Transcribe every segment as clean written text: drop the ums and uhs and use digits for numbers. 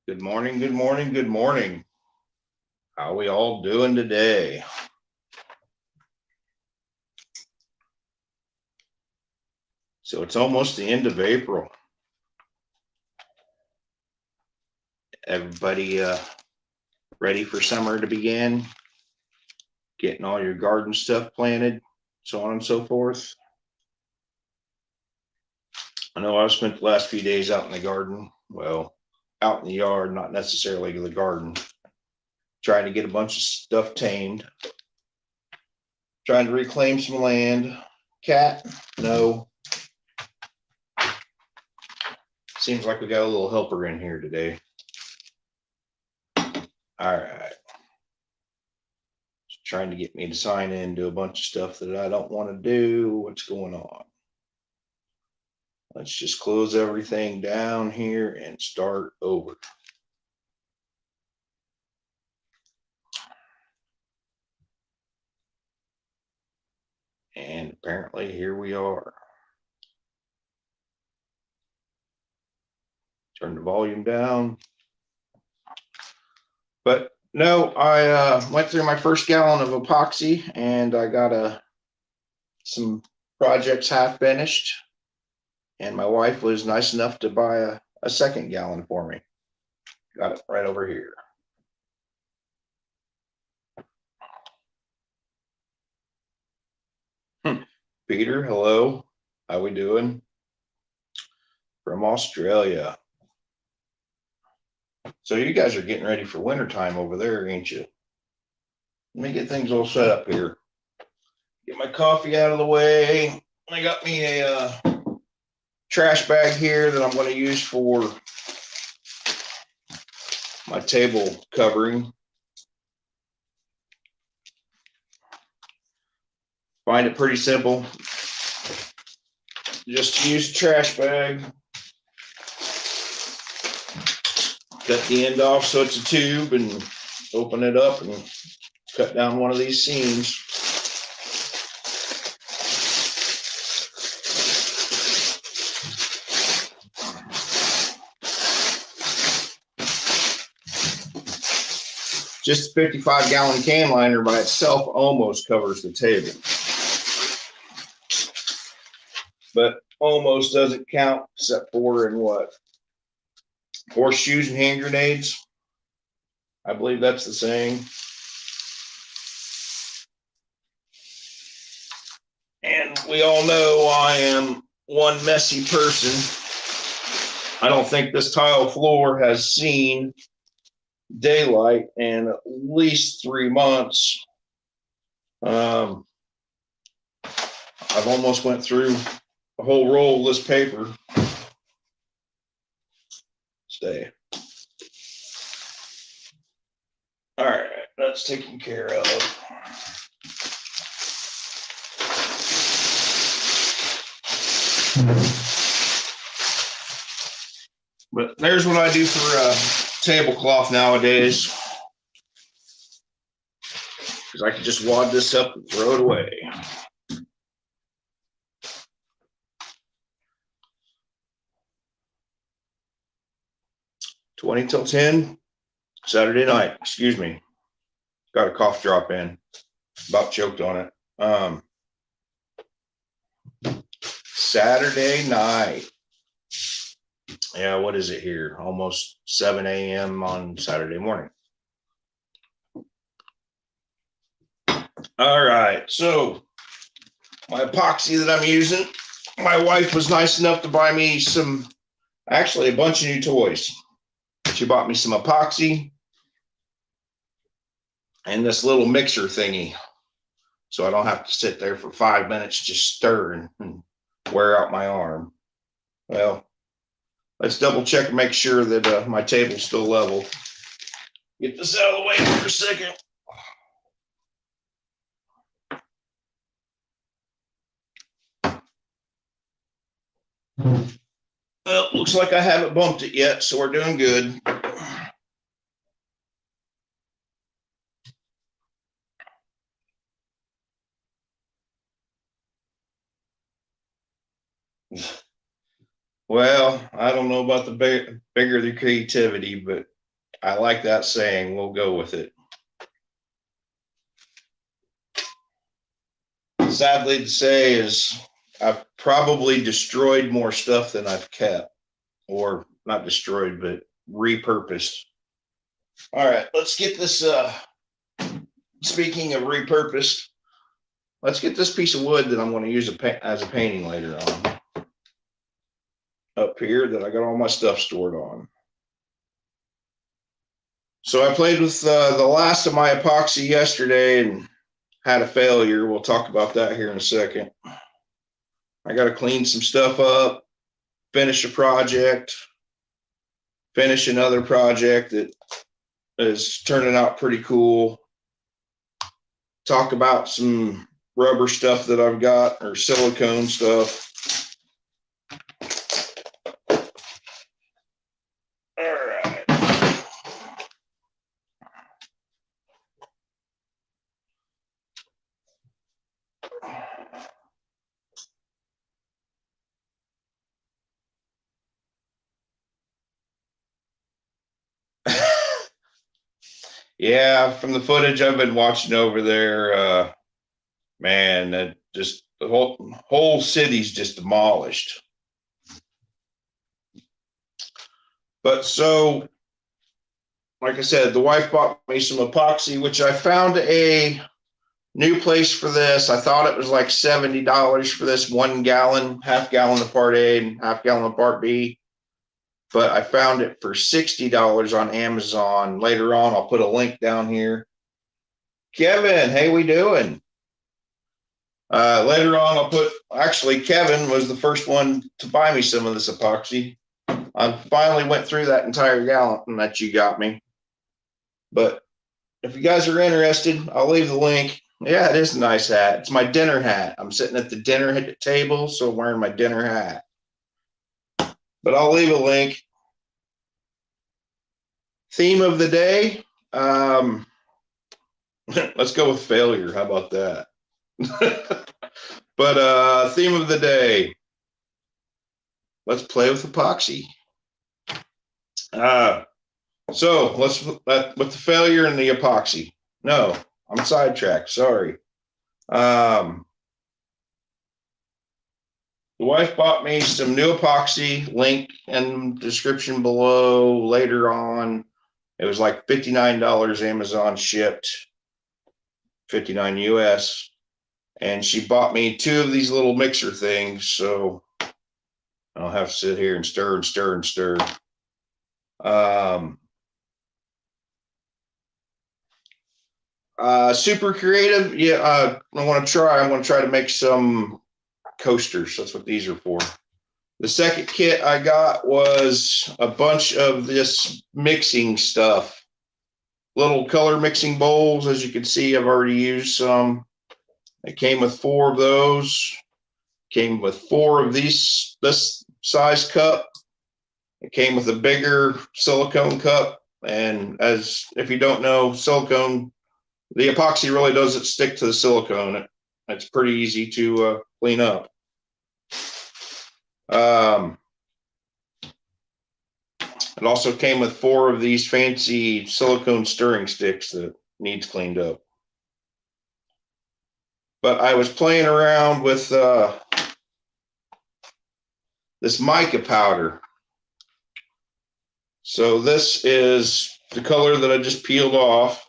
Good morning, good morning, good morning. How are we all doing today? So it's almost the end of April. Everybody ready for summer to begin? Getting all your garden stuff planted, so on and so forth. I know I've spent the last few days out in the garden. Well, out in the yard, not necessarily the garden. Trying to get a bunch of stuff tamed. Trying to reclaim some land. Cat? No. Seems like we got a little helper in here today. All right. Trying to get me to sign in to a bunch of stuff that I don't want to do. What's going on? Let's just close everything down here and start over. And apparently here we are. Turn the volume down. But no, I went through my first gallon of epoxy and I got some projects half finished. And my wife was nice enough to buy a second gallon for me. Got it right over here. Peter, hello. How we doing? From Australia. So you guys are getting ready for wintertime over there, ain't you? Let me get things all set up here. Get my coffee out of the way. I got me a trash bag here that I'm going to use for my table covering. Find it pretty simple. Just use a trash bag. Cut the end off so it's a tube and open it up and cut down one of these seams. Just a 55-gallon can liner by itself almost covers the table. But almost doesn't count except for in what? Horseshoes and hand grenades. I believe that's the saying. And we all know I am one messy person. I don't think this tile floor has seen daylight in at least 3 months. I've almost went through a whole roll of this paper. Stay. All right, that's taken care of. But there's what I do for tablecloth nowadays. Because I can just wad this up and throw it away. Twenty till 10, Saturday night. Excuse me. Got a cough drop in. About choked on it. Saturday night. Yeah, what is it here? Almost 7 a.m. on Saturday morning. All right, so my epoxy that I'm using, my wife was nice enough to buy me actually a bunch of new toys. She bought me some epoxy and this little mixer thingy, so I don't have to sit there for 5 minutes just stirring and wear out my arm. Well, let's double check and make sure that my table's still level. Get this out of the way for a second. Well, looks like I haven't bumped it yet, so we're doing good. Well, I don't know about the bigger the creativity, but I like that saying. We'll go with it. Sadly to say is I've probably destroyed more stuff than I've kept, or not destroyed, but repurposed. All right, let's get this. Speaking of repurposed, let's get this piece of wood that I'm going to use as a painting later on up here that I got all my stuff stored on. So I played with the last of my epoxy yesterday and had a failure. We'll talk about that here in a second. I got to clean some stuff up, finish a project, finish another project that is turning out pretty cool. Talk about some rubber stuff that I've got, or silicone stuff. All right. Yeah, from the footage I've been watching over there, man, just the whole city's just demolished. But so, like I said, the wife bought me some epoxy, which I found a new place for this. I thought it was like $70 for this 1 gallon, half gallon of part A and half gallon of part B. But I found it for $60 on Amazon. Later on, I'll put a link down here. Kevin, hey, we doing? Later on, I'll put, actually, Kevin was the first one to buy me some of this epoxy. I finally went through that entire gallon that you got me. But if you guys are interested, I'll leave the link. Yeah, it is a nice hat. It's my dinner hat. I'm sitting at the dinner table, so I'm wearing my dinner hat. But I'll leave a link. Theme of the day. Let's go with failure. How about that? But theme of the day. Let's play with epoxy. So let's with the failure and the epoxy. No, I'm sidetracked. Sorry. The wife bought me some new epoxy. Link in description below. Later on, it was like $59 Amazon shipped, $59 US. And she bought me 2 of these little mixer things, so I'll have to sit here and stir and stir and stir. Super creative. Yeah, I'm going to try to make some coasters. That's what these are for. The second kit I got was a bunch of this mixing stuff. Little color mixing bowls. As you can see, I've already used some. It came with 4 of those. Came with 4 of this size cup. It came with a bigger silicone cup. And as if you don't know, silicone, the epoxy really doesn't stick to the silicone. It's pretty easy to clean up. It also came with 4 of these fancy silicone stirring sticks that needs cleaned up. But I was playing around with this mica powder. So this is the color that I just peeled off.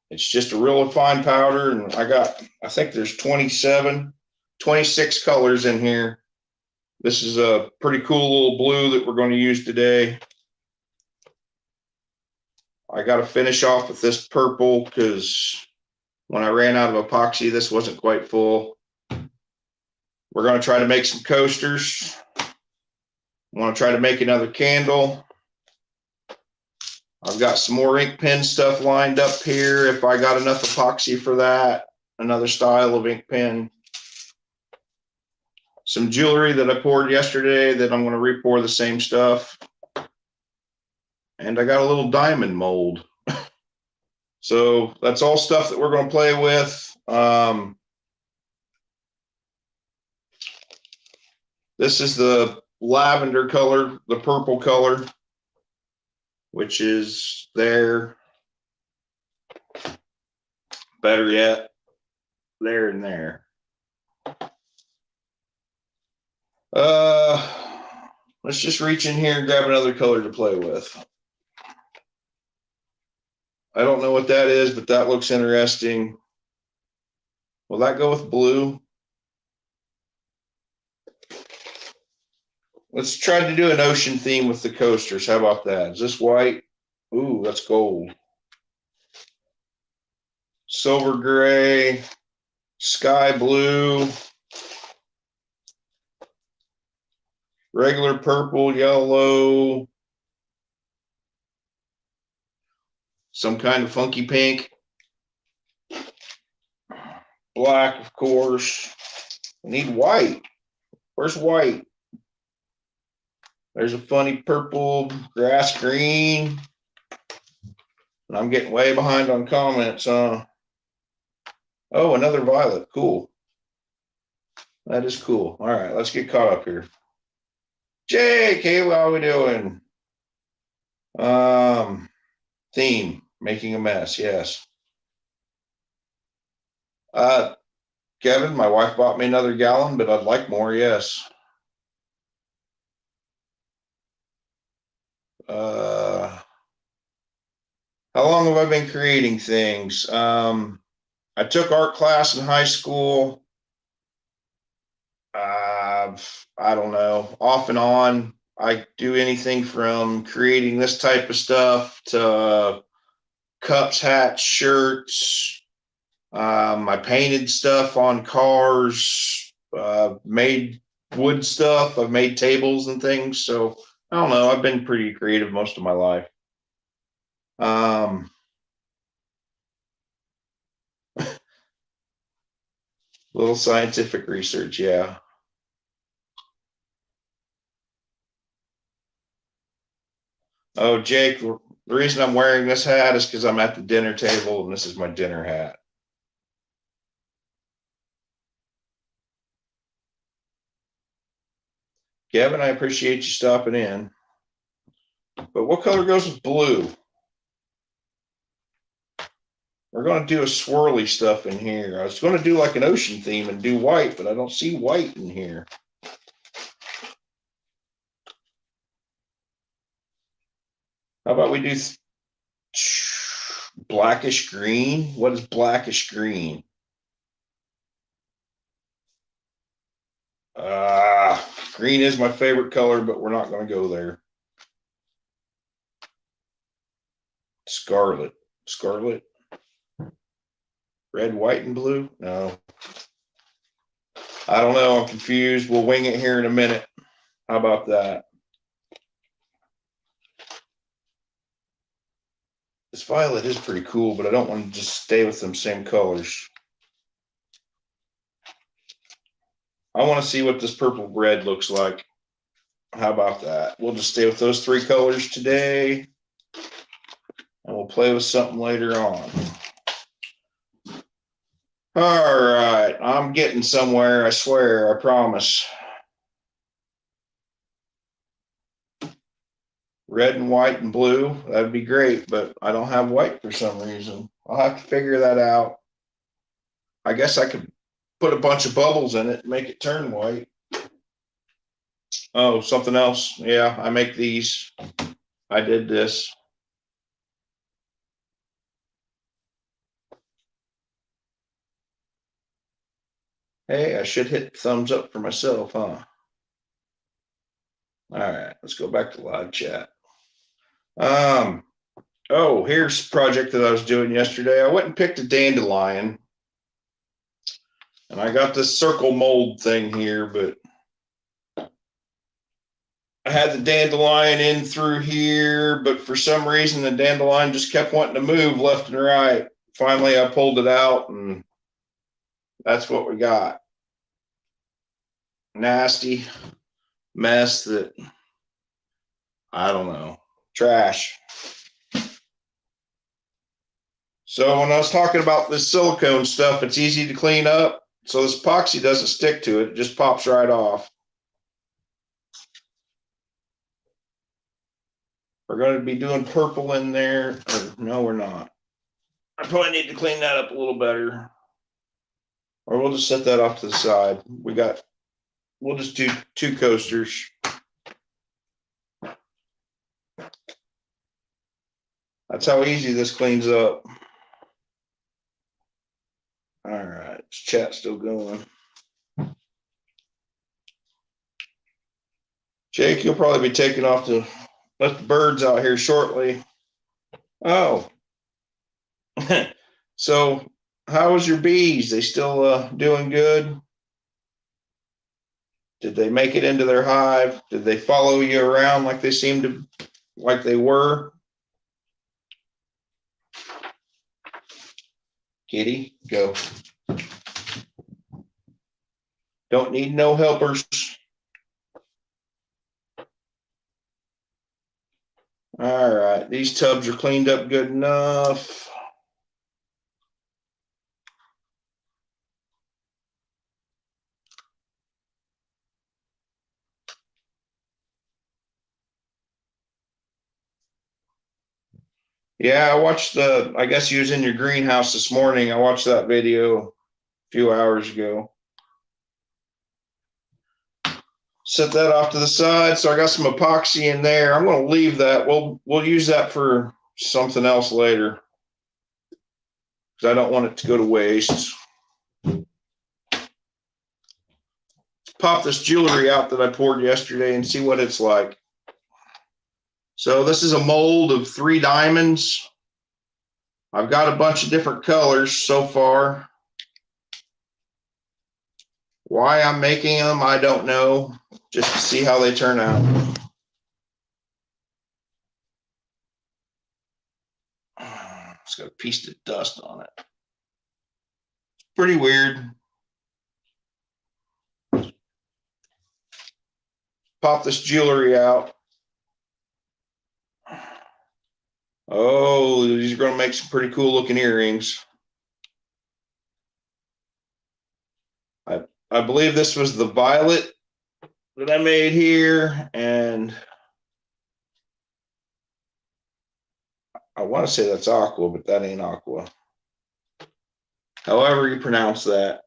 It's just a real fine powder, and I think there's 26 colors in here. This is a pretty cool little blue that we're going to use today. I got to finish off with this purple because when I ran out of epoxy, this wasn't quite full. We're going to try to make some coasters. I want to try to make another candle. I've got some more ink pen stuff lined up here if I got enough epoxy for that. Another style of ink pen. Some jewelry that I poured yesterday that I'm going to re-pour the same stuff. And I got a little diamond mold. So that's all stuff that we're going to play with. This is the lavender color, the purple color, which is there. Better yet, there and there. Let's just reach in here and grab another color to play with. I don't know what that is, but that looks interesting. Will that go with blue? Let's try to do an ocean theme with the coasters. How about that? Is this white? Ooh, that's gold. Silver gray, sky blue, regular purple, yellow, some kind of funky pink, black, of course. We need white. Where's white? There's a funny purple, grass green. And I'm getting way behind on comments. Oh, another violet. Cool. That is cool. All right, let's get caught up here. Jake, hey, how are we doing? Theme, making a mess, yes. Kevin, my wife bought me another gallon, but I'd like more, yes. How long have I been creating things? I took art class in high school. I don't know, off and on. I do anything from creating this type of stuff to cups, hats, shirts. I painted stuff on cars, made wood stuff. I've made tables and things. So I don't know. I've been pretty creative most of my life. Little scientific research, yeah. Oh, Jake, the reason I'm wearing this hat is because I'm at the dinner table and this is my dinner hat. Gavin, I appreciate you stopping in. But what color goes with blue? We're going to do a swirly stuff in here. I was going to do like an ocean theme and do white, but I don't see white in here. How about we do blackish green? What is blackish green? Green is my favorite color, but we're not going to go there. Scarlet. Scarlet. Red, white, and blue? No. I don't know. I'm confused. We'll wing it here in a minute. How about that? This violet is pretty cool, but I don't want to just stay with them same colors. I want to see what this purple red looks like. How about that? We'll just stay with those three colors today, and we'll play with something later on. All right, I'm getting somewhere, I swear, I promise. Red and white and blue, that'd be great, but I don't have white for some reason. I'll have to figure that out. I guess I could put a bunch of bubbles in it and make it turn white. Oh, something else. Yeah, I make these. I did this. Hey, I should hit thumbs up for myself, huh? All right, let's go back to live chat. Oh, here's a project that I was doing yesterday. I went and picked a dandelion. And I got this circle mold thing here, but I had the dandelion in through here, but for some reason the dandelion just kept wanting to move left and right. Finally, I pulled it out, and that's what we got. Nasty mess that, I don't know, trash. So when I was talking about this silicone stuff, it's easy to clean up. So this epoxy doesn't stick to it. It just pops right off. We're going to be doing purple in there. Or, no, we're not. I probably need to clean that up a little better. Or we'll just set that off to the side. We'll just do 2 coasters. That's how easy this cleans up. All right, chat's still going. Jake, you'll probably be taking off to let the birds out here shortly. Oh. So how was your bees? They still doing good? Did they make it into their hive? Did they follow you around like they seemed to, like they were? Kitty, go. Don't need no helpers. All right, these tubs are cleaned up good enough. Yeah, I watched I guess you was in your greenhouse this morning. I watched that video a few hours ago. Set that off to the side. So I got some epoxy in there. I'm going to leave that. We'll use that for something else later, because I don't want it to go to waste. Pop this jewelry out that I poured yesterday and see what it's like. So this is a mold of 3 diamonds. I've got a bunch of different colors so far. Why I'm making them, I don't know. Just to see how they turn out. It's got a piece of dust on it. Pretty weird. Pop this jewelry out. Oh, these are going to make some pretty cool looking earrings. I believe this was the violet that I made here, and I want to say that's aqua, but that ain't aqua. However you pronounce that.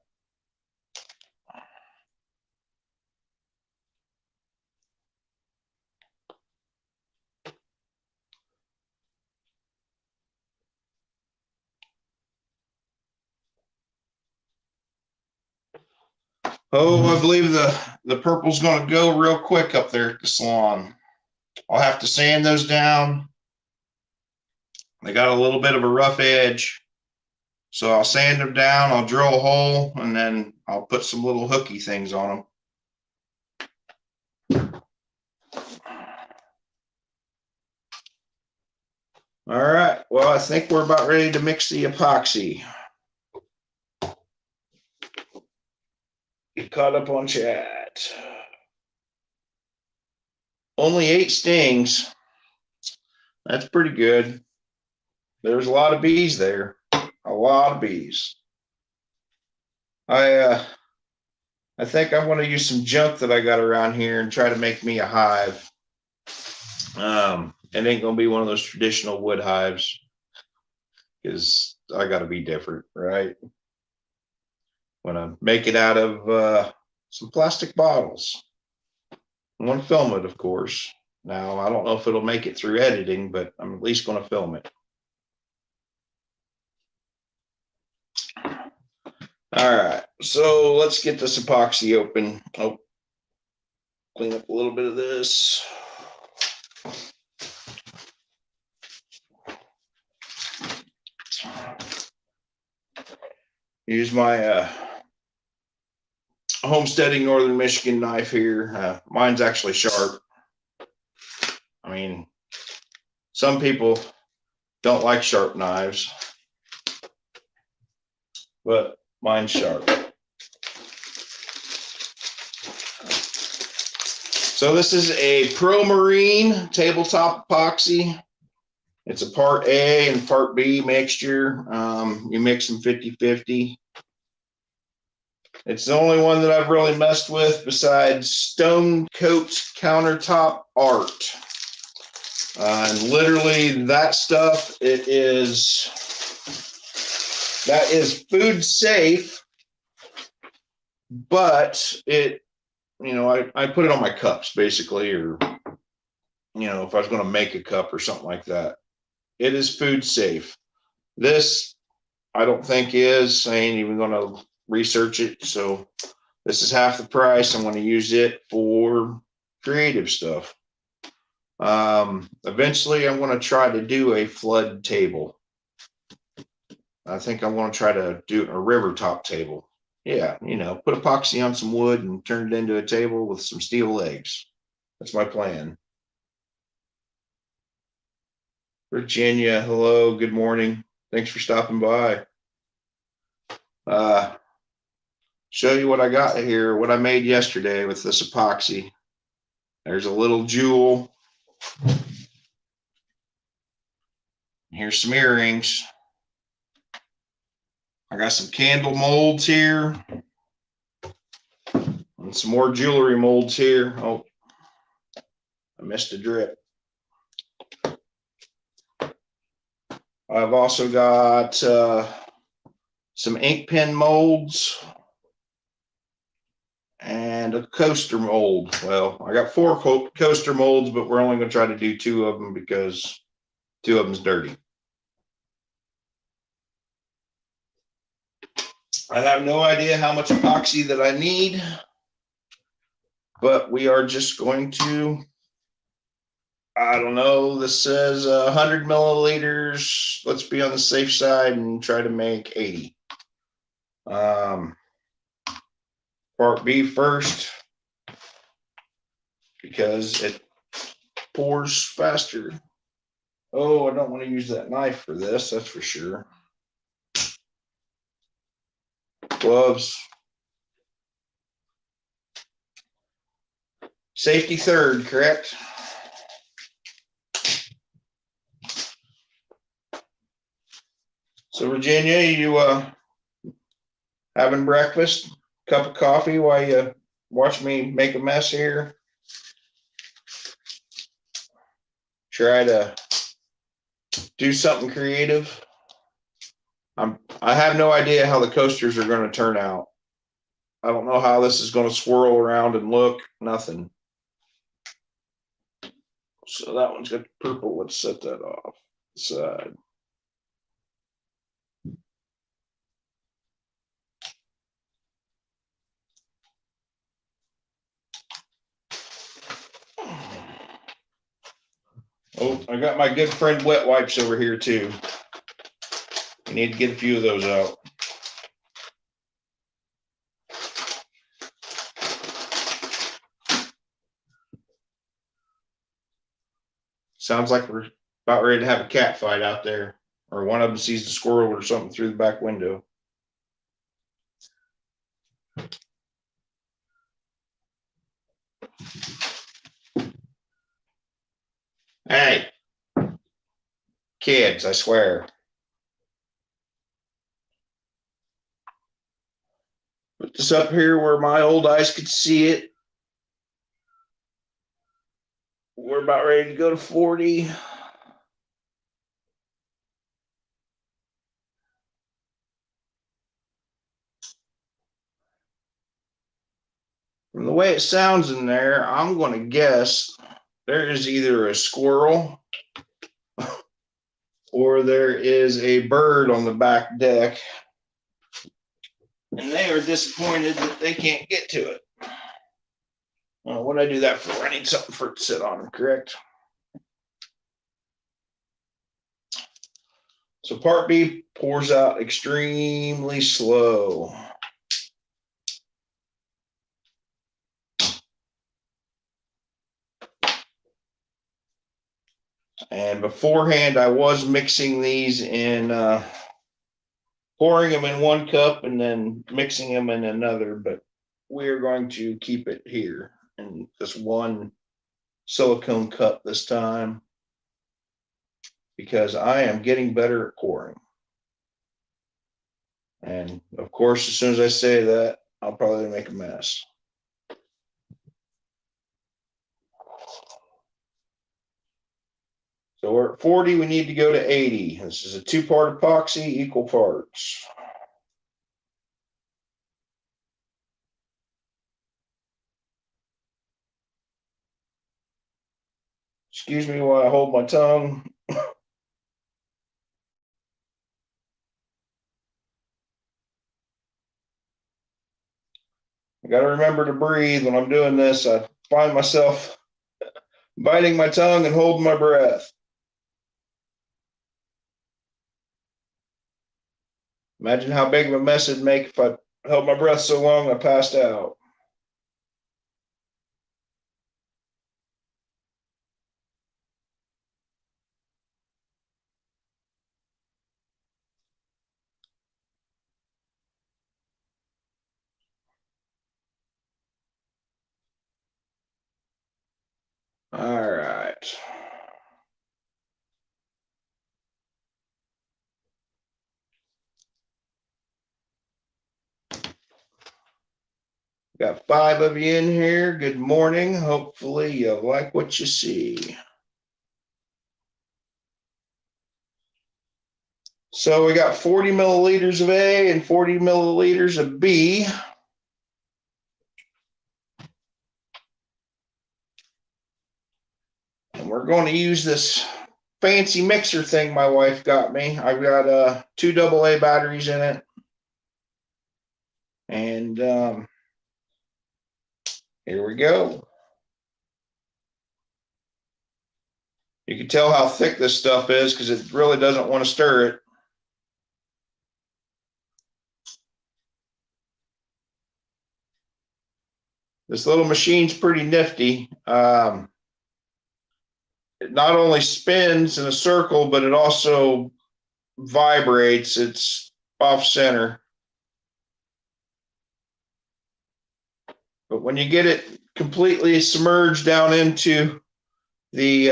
Oh, I believe the purple's going to go real quick up there at the salon. I'll have to sand those down. They got a little bit of a rough edge. So I'll sand them down, I'll drill a hole, and then I'll put some little hooky things on them. All right, well, I think we're about ready to mix the epoxy. Get caught up on chat. Only 8 stings. That's pretty good. There's a lot of bees there. A lot of bees. I think I want to use some junk that I got around here and try to make me a hive. It ain't gonna be one of those traditional wood hives, because I got to be different, right? Want to make it out of some plastic bottles. I want to film it, of course. Now, I don't know if it'll make it through editing, but I'm at least going to film it. All right, so let's get this epoxy open. Oh, clean up a little bit of this. Use my homesteading Northern Michigan knife here. Mine's actually sharp. I mean, some people don't like sharp knives, but mine's sharp. So this is a Pro Marine tabletop epoxy. It's a part A and part B mixture. You mix them 50-50. It's the only one that I've really messed with besides Stone Coat's Countertop Art. And literally that stuff, that is food safe, but I put it on my cups basically, or, if I was going to make a cup or something like that. It is food safe. This, I don't think is. I ain't even going to research it. So this is half the price. I'm going to use it for creative stuff. Eventually I'm going to try to do a flood table. I think I'm going to try to do a river top table. Yeah, put epoxy on some wood and turn it into a table with some steel legs. That's my plan. Virginia, hello, good morning. Thanks for stopping by. Show you what I got here, what I made yesterday with this epoxy. There's a little jewel. Here's some earrings. I got some candle molds here. And some more jewelry molds here. Oh, I missed a drip. I've also got some ink pen molds and a coaster mold. Well, I got 4 coaster molds, but we're only going to try to do 2 of them because 2 of them's dirty. I have no idea how much epoxy that I need, but we are just going to, I don't know, this says 100 milliliters. Let's be on the safe side and try to make 80. Part B first, because it pours faster. Oh, I don't want to use that knife for this, that's for sure. Gloves. Safety third, correct? So Virginia, you having breakfast? Cup of coffee while you watch me make a mess here? Try to do something creative. I have no idea how the coasters are going to turn out. I don't know how this is going to swirl around and look. Nothing. So that one's got purple. Let's set that off the side. Oh, I got my good friend wet wipes over here too. I need to get a few of those out. Sounds like we're about ready to have a cat fight out there, or one of them sees the squirrel or something through the back window. Hey, kids, I swear. Put this up here where my old eyes could see it. We're about ready to go to 40. From the way it sounds in there, I'm going to guess there is either a squirrel or there is a bird on the back deck. And they are disappointed that they can't get to it. What did I do that for? I need something for it to sit on, correct? So part B pours out extremely slow. And beforehand, I was mixing these in, pouring them in one cup and then mixing them in another, but we're going to keep it here in this one silicone cup this time because I am getting better at pouring. And of course, as soon as I say that, I'll probably make a mess. So we're at 40, we need to go to 80. This is a 2-part epoxy, equal parts. Excuse me while I hold my tongue. I got to remember to breathe when I'm doing this. I find myself biting my tongue and holding my breath. Imagine how big of a mess it'd make if I held my breath so long I passed out. All right. Got 5 of you in here. Good morning. Hopefully you like what you see. So we got 40 milliliters of A and 40 milliliters of B. And we're going to use this fancy mixer thing my wife got me. I've got 2 AA batteries in it. And here we go. You can tell how thick this stuff is because it really doesn't want to stir it. This little machine's pretty nifty. It not only spins in a circle, but it also vibrates. It's off center. But when you get it completely submerged down into the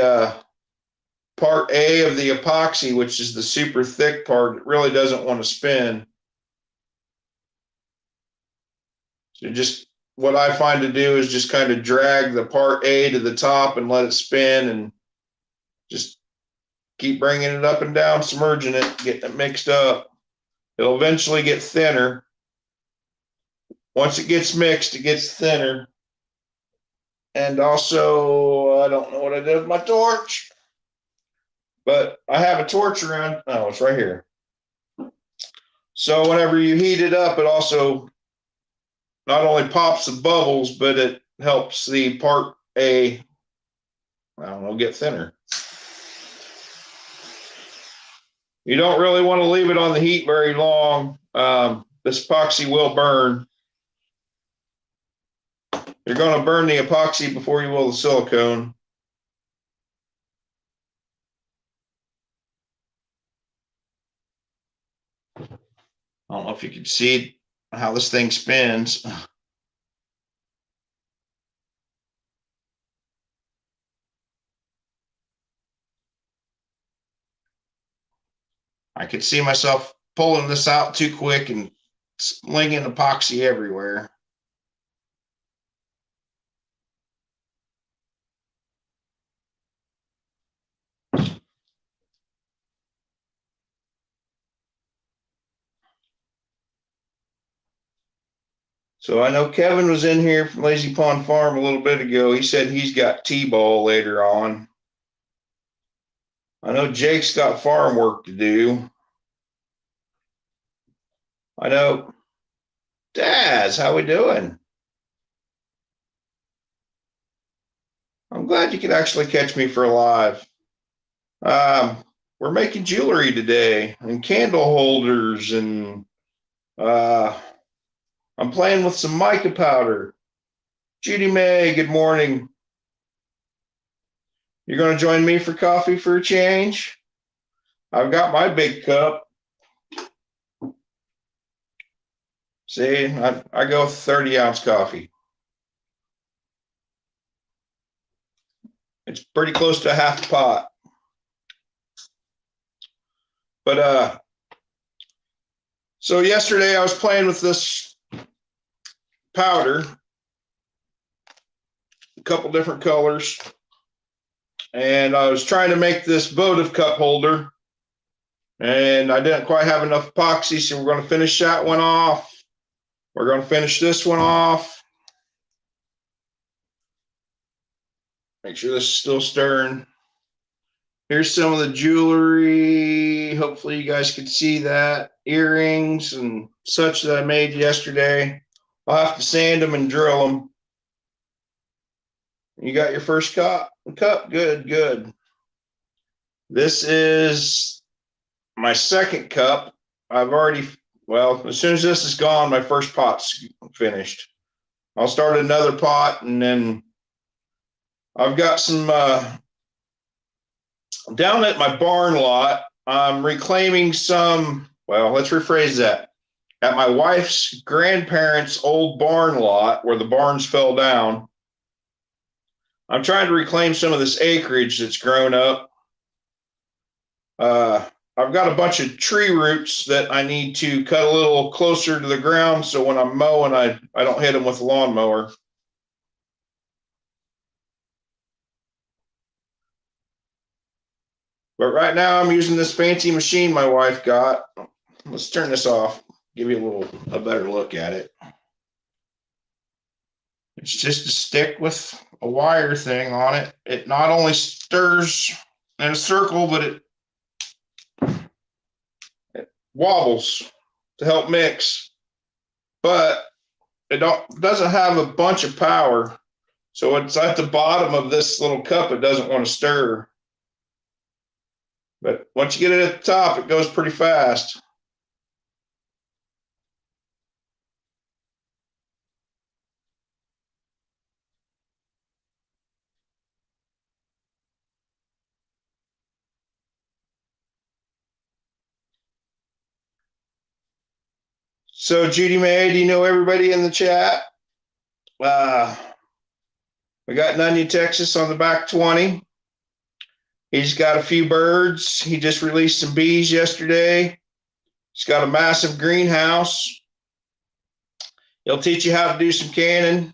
part A of the epoxy, which is the super thick part, it really doesn't want to spin. So just what I find to do is just kind of drag the part A to the top and let it spin and just keep bringing it up and down, submerging it, getting it mixed up. It'll eventually get thinner. Once it gets mixed, it gets thinner. And also, I don't know what I did with my torch, but I have a torch around. Oh, it's right here. So whenever you heat it up, it also not only pops the bubbles, but it helps the part A, I don't know, get thinner. You don't really want to leave it on the heat very long. This epoxy will burn. You're going to burn the epoxy before you will the silicone. I don't know if you can see how this thing spins. I could see myself pulling this out too quick and slinging epoxy everywhere. So I know Kevin was in here from Lazy Pond Farm a little bit ago. He said he's got T-ball later on. I know Jake's got farm work to do. I know. Daz, how we doing? I'm glad you could actually catch me for live. We're making jewelry today and candle holders, and I'm playing with some mica powder. Judy May, good morning. You're going to join me for coffee for a change? I've got my big cup. See, I go 30-ounce coffee. It's pretty close to half a pot. But so yesterday I was playing with this powder, a couple different colors. and I was trying to make this votive cup holder, and I didn't quite have enough epoxy, so we're going to finish that one off. We're going to finish this one off. Make sure this is still stirring. Here's some of the jewelry. Hopefully you guys can see that. Earrings and such that I made yesterday. I'll have to sand them and drill them. You got your first cup? Good, good. This is my second cup. I've already, well, as soon as this is gone, my first pot's finished. I'll start another pot, and then I've got some down at my barn lot. I'm reclaiming some, well, let's rephrase that. At my wife's grandparents' old barn lot where the barns fell down, I'm trying to reclaim some of this acreage that's grown up. I've got a bunch of tree roots that I need to cut a little closer to the ground so when I'm mowing, I don't hit them with a lawnmower. But right now I'm using this fancy machine my wife got. Let's turn this off, give you a better look at it. It's just a stick with a wire thing on it. It not only stirs in a circle, but it wobbles to help mix. But it doesn't have a bunch of power. So it's at the bottom of this little cup. It doesn't want to stir. But once you get it at the top, it goes pretty fast. So Judy May, do you know everybody in the chat? We got Nunya, Texas on the back 20. He's got a few birds. He just released some bees yesterday. He's got a massive greenhouse. He'll teach you how to do some canning.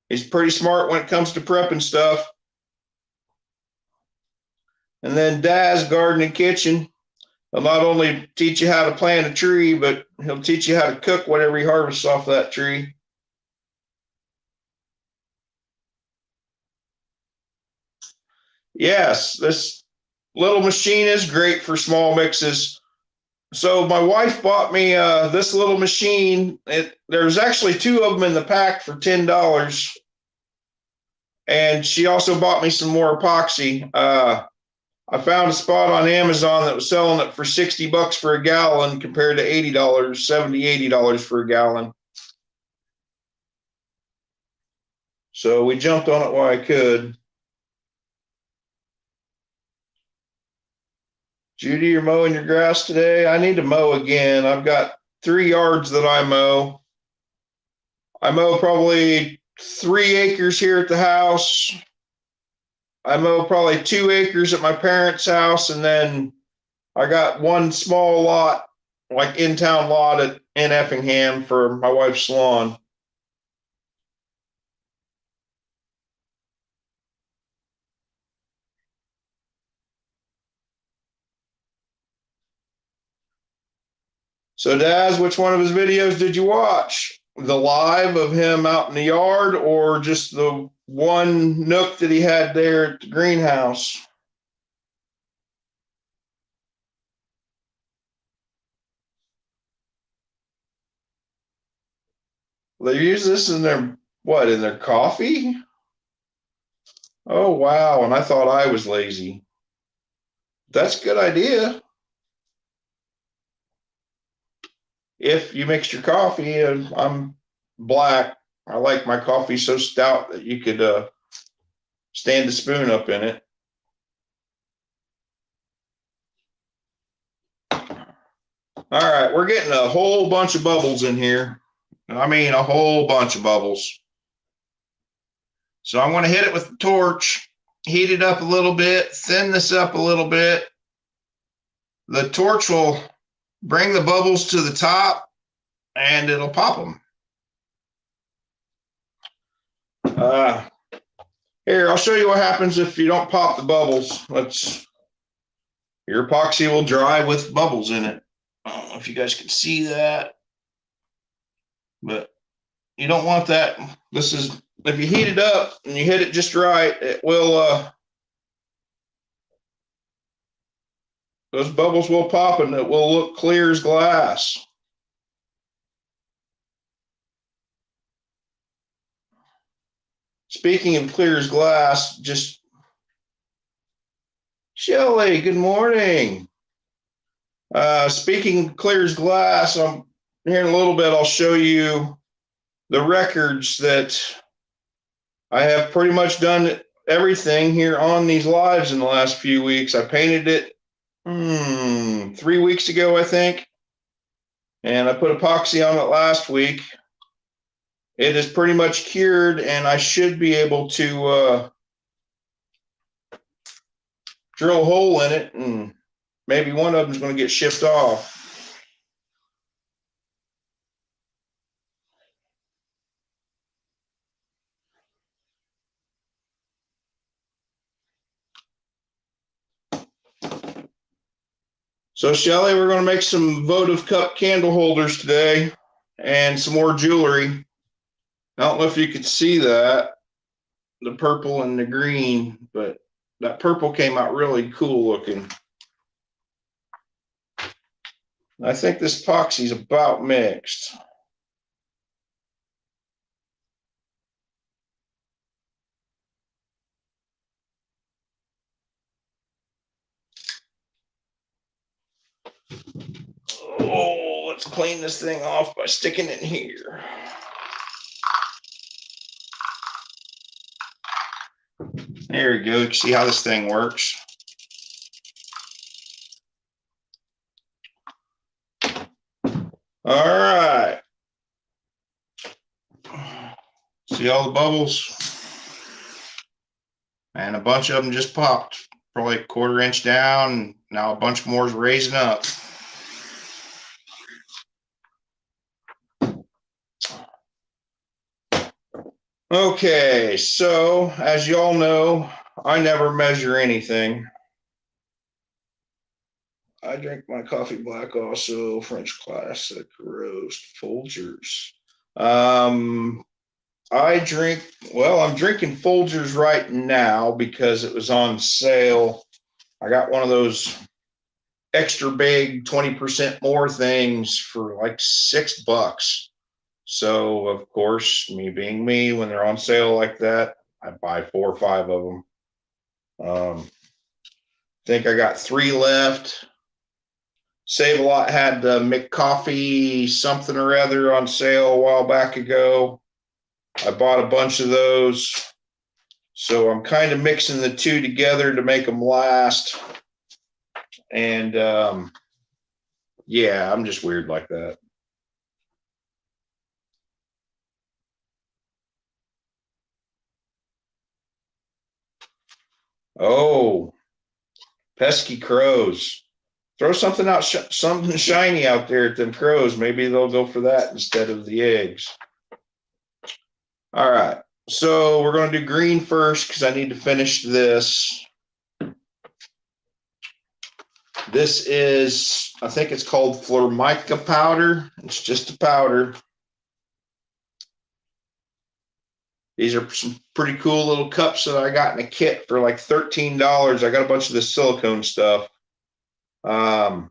He's pretty smart when it comes to prepping stuff. And then Daz Garden and Kitchen. He'll not only teach you how to plant a tree, but he'll teach you how to cook whatever he harvests off that tree. Yes, this little machine is great for small mixes. So my wife bought me this little machine. There's actually two of them in the pack for $10. And she also bought me some more epoxy. I found a spot on Amazon that was selling it for $60 for a gallon compared to $80, $70, $80 for a gallon. So we jumped on it while I could. Judy, you're mowing your grass today? I need to mow again. I've got 3 yards that I mow. I mow probably 3 acres here at the house. I mow probably 2 acres at my parents' house, and then I got one small lot, like in-town lot in Effingham for my wife's lawn. So Daz, which one of his videos did you watch? The live of him out in the yard, or just the one nook that he had there at the greenhouse? They use this in their, what, in their coffee? Oh, wow. And I thought I was lazy. That's a good idea. If you mix your coffee, and I'm black, I like my coffee so stout that you could stand a spoon up in it. All right, we're getting a whole bunch of bubbles in here. I mean, a whole bunch of bubbles. So I'm going to hit it with the torch, heat it up a little bit, thin this up a little bit. The torch will bring the bubbles to the top and it'll pop them. Here, I'll show you what happens if you don't pop the bubbles. Your epoxy will dry with bubbles in it. I don't know if you guys can see that, but you don't want that. If you heat it up and you hit it just right, it will, those bubbles will pop and it will look clear as glass. Speaking of clear as glass, Shelly, good morning. Speaking of clear as glass, here in a little bit, I'll show you the records that I have pretty much done everything here on these lives in the last few weeks. I painted it 3 weeks ago, I think, and I put epoxy on it last week. It is pretty much cured, and I should be able to drill a hole in it, and maybe one of them is going to get shipped off. So, Shelly, we're going to make some votive cup candle holders today and some more jewelry. I don't know if you could see that, the purple and the green, but that purple came out really cool looking. I think this epoxy is about mixed. Oh, let's clean this thing off by sticking it in here. There we go. You can see how this thing works. All right. See all the bubbles? And a bunch of them just popped, probably a 1/4 inch down. Now a bunch more is raising up. Okay, so as you all know, I never measure anything. I drink my coffee black also, French classic roast Folgers. I'm drinking Folgers right now because it was on sale. I got one of those extra big 20% more things for like $6. So, of course, me being me, when they're on sale like that, I buy 4 or 5 of them. I think I got 3 left. Save a Lot had the McCoffee something or other on sale a while back ago. I bought a bunch of those. So I'm kind of mixing the two together to make them last. And yeah, I'm just weird like that. Oh, pesky crows. Throw something out, something shiny out there at them crows. Maybe they'll go for that instead of the eggs. All right. So we're going to do green first because I need to finish this. This is, I think it's called Formica powder. It's just a powder. These are some pretty cool little cups that I got in a kit for like $13. I got a bunch of this silicone stuff. I'll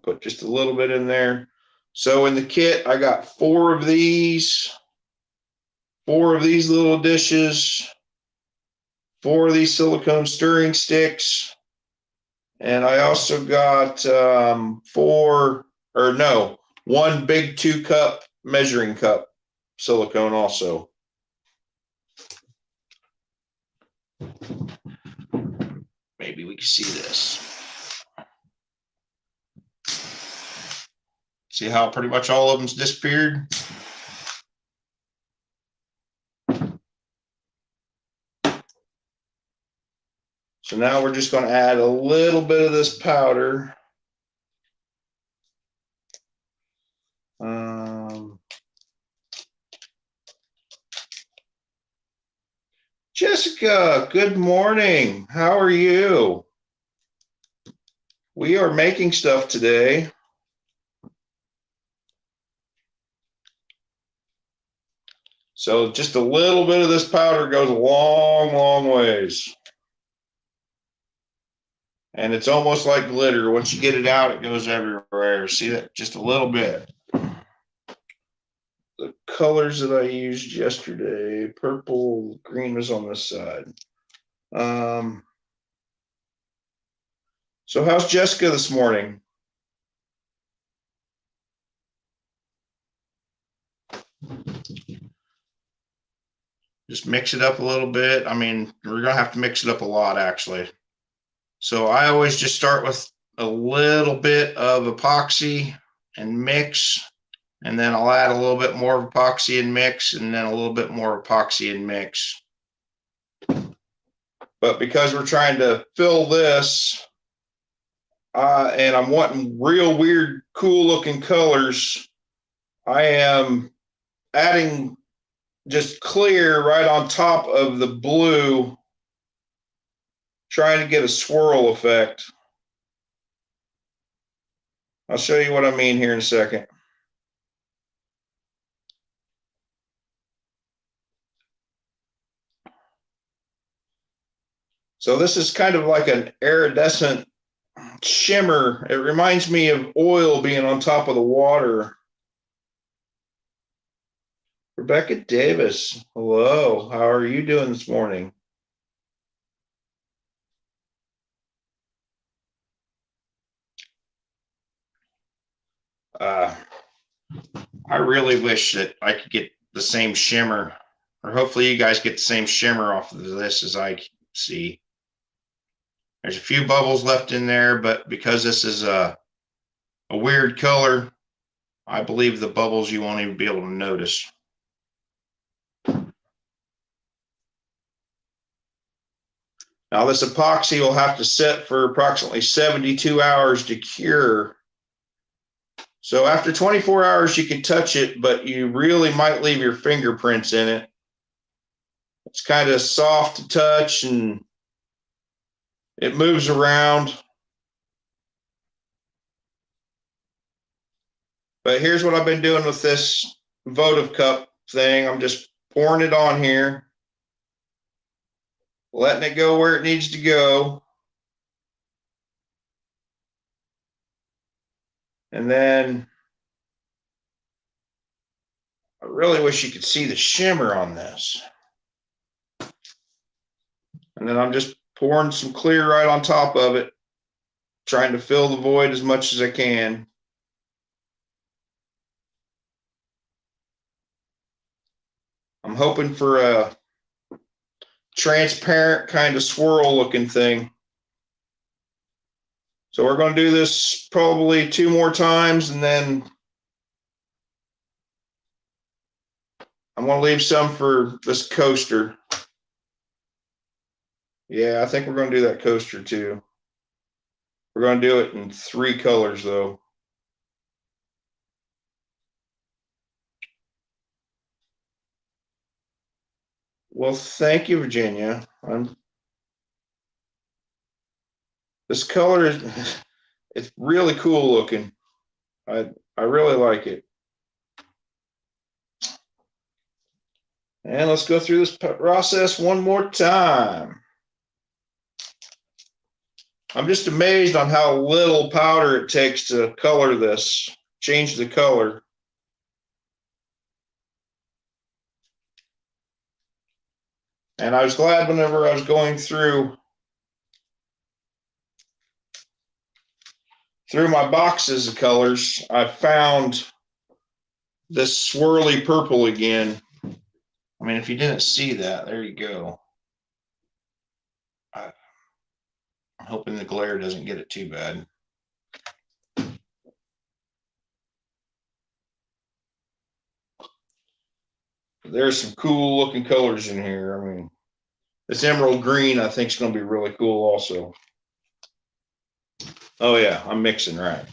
put just a little bit in there. So in the kit, I got 4 of these little dishes, 4 of these silicone stirring sticks, and I also got 1 big 2-cup measuring cup silicone also. Maybe we can see this. See how pretty much all of them's disappeared? So now we're just going to add a little bit of this powder. Jessica, good morning. How are you? We are making stuff today. So just a little bit of this powder goes a long, long ways. And it's almost like glitter. Once you get it out, it goes everywhere. See that? Just a little bit. The colors that I used yesterday, purple, green was on this side. So how's Jessica this morning? Just mix it up a little bit. I mean, we're going to have to mix it up a lot, actually. So I always just start with a little bit of epoxy and mix, and then I'll add a little bit more of epoxy and mix, and then a little bit more epoxy and mix. But because we're trying to fill this, and I'm wanting real weird, cool looking colors, I am adding just clear right on top of the blue, trying to get a swirl effect. I'll show you what I mean here in a second. So this is kind of like an iridescent shimmer. It reminds me of oil being on top of the water. Rebecca Davis, hello. How are you doing this morning? I really wish that I could get the same shimmer, or hopefully you guys get the same shimmer off of this as I see. There's a few bubbles left in there, but because this is a weird color, I believe the bubbles you won't even be able to notice. Now this epoxy will have to set for approximately 72 hours to cure. So after 24 hours, you can touch it, but you really might leave your fingerprints in it. It's kind of soft to touch and it moves around. But here's what I've been doing with this votive cup thing. I'm just pouring it on here, letting it go where it needs to go. And then I really wish you could see the shimmer on this. And then I'm just pouring some clear right on top of it, trying to fill the void as much as I can. I'm hoping for a transparent kind of swirl looking thing. So we're going to do this probably 2 more times, and then I'm going to leave some for this coaster. Yeah, I think we're going to do that coaster too. We're going to do it in 3 colors though. Well, thank you, Virginia. This color is it's really cool looking. I really like it. And let's go through this process one more time. I'm just amazed on how little powder it takes to color this, change the color. And I was glad whenever I was going through my boxes of colors, I found this swirly purple again. I mean, if you didn't see that, there you go. I'm hoping the glare doesn't get it too bad. There's some cool looking colors in here. I mean, this emerald green I think is going to be really cool also. Oh yeah, I'm mixing right.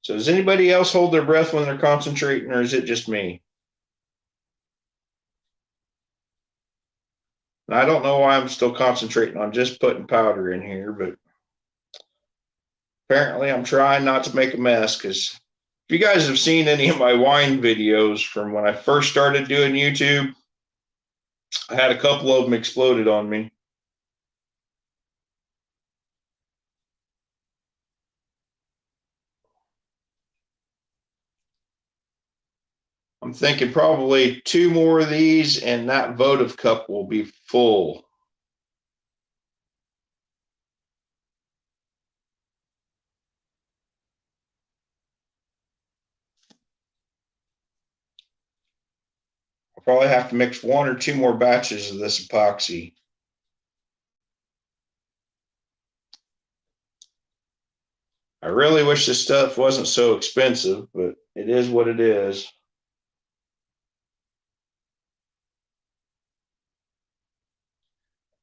So does anybody else hold their breath when they're concentrating, or is it just me? And I don't know why I'm still concentrating on just putting powder in here, but apparently I'm trying not to make a mess, because if you guys have seen any of my wine videos from when I first started doing YouTube, I had a couple of them exploded on me. I'm thinking probably 2 more of these and that votive cup will be full. I'll probably have to mix 1 or 2 more batches of this epoxy. I really wish this stuff wasn't so expensive, but it is what it is.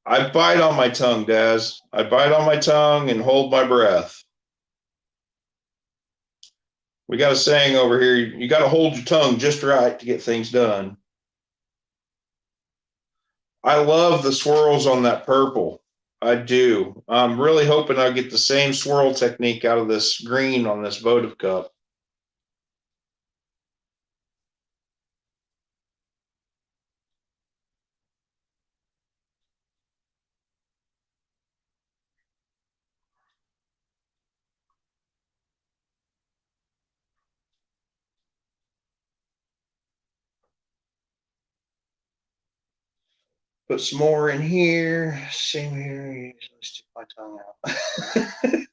I bite on my tongue, Daz. I bite on my tongue and hold my breath. We got a saying over here, you got to hold your tongue just right to get things done. I love the swirls on that purple. I do. I'm really hoping I get the same swirl technique out of this green on this votive cup. Put some more in here. Same here. Let's stick my tongue out.